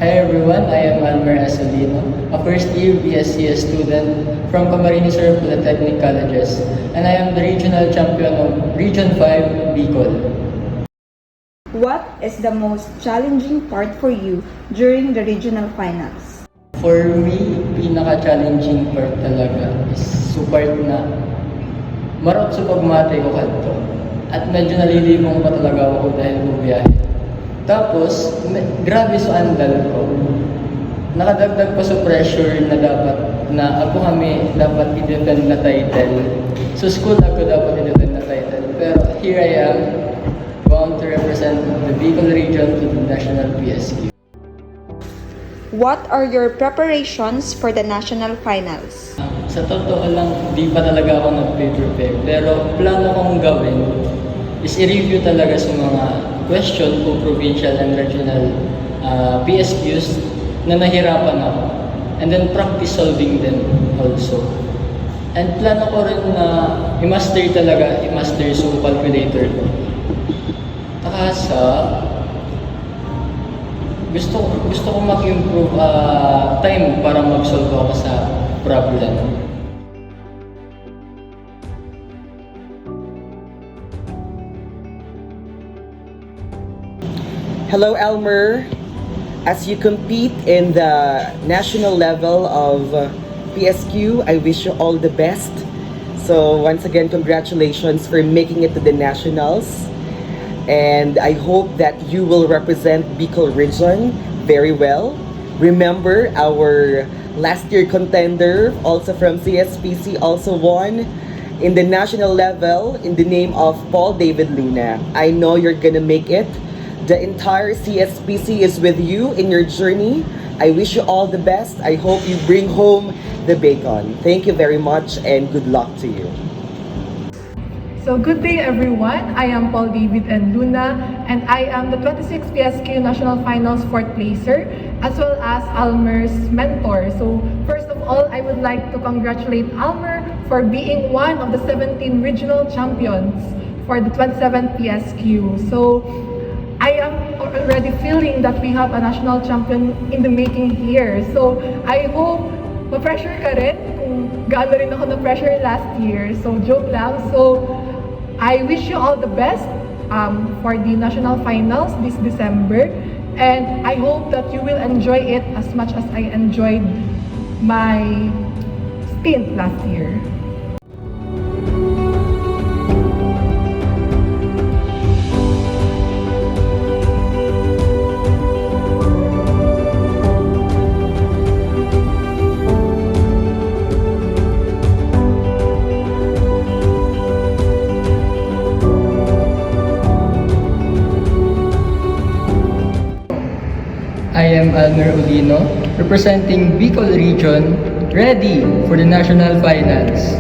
Hi everyone, I am Almer Asolino, a first year BSCS student from Camarines Sur Polytechnic Colleges, and I am the regional champion of Region 5 Bicol. What is the most challenging part for you during the regional finals? For me, pinaka-challenging part talaga is support na marot sa pagmate ko kadto. At medyo nalilibong pa talaga ako dahil bubiyahe. Tapos, grabe sa andal ko. Nakadagdag pa sa pressure na dapat na ako kami dapat i-defend na title. So school ako dapat i-defend na title. Pero here I am, bound to represent the Bicol region to the national PSQ. What are your preparations for the national finals? Sa totoo lang, di pa talaga ako nag-prepare. Pero plano kong gawin is i-review talaga sa mga question po provincial and regional PSQs na nahirapan ako. And then practice solving them also. And plano ko rin na i-master yung calculator ko. Takasa, gusto ko mag-improve time para mag-solve ako sa problem. Hello, Elmer. As you compete in the national level of PSQ, I wish you all the best. So once again, congratulations for making it to the nationals. And I hope that you will represent Bicol region very well. Remember, our last year contender, also from CSPC, also won in the national level in the name of Paul David Luna. I know you're gonna make it. The entire CSPC is with you in your journey. I wish you all the best. I hope you bring home the bacon. Thank you very much and good luck to you. So good day everyone, I am Paul David and Luna and I am the 26th PSQ National Finals 4th placer as well as Almer's mentor. So first of all, I would like to congratulate Almer for being one of the 17 regional champions for the 27th PSQ. So I am already feeling that we have a national champion in the making here. So I hope ma-pressure ka rin kung gaano rin ako na-pressure last year. So joke lang. So I wish you all the best for the national finals this December, and I hope that you will enjoy it as much as I enjoyed my stint last year. I am Almer Ulino, representing Bicol region, ready for the national finals.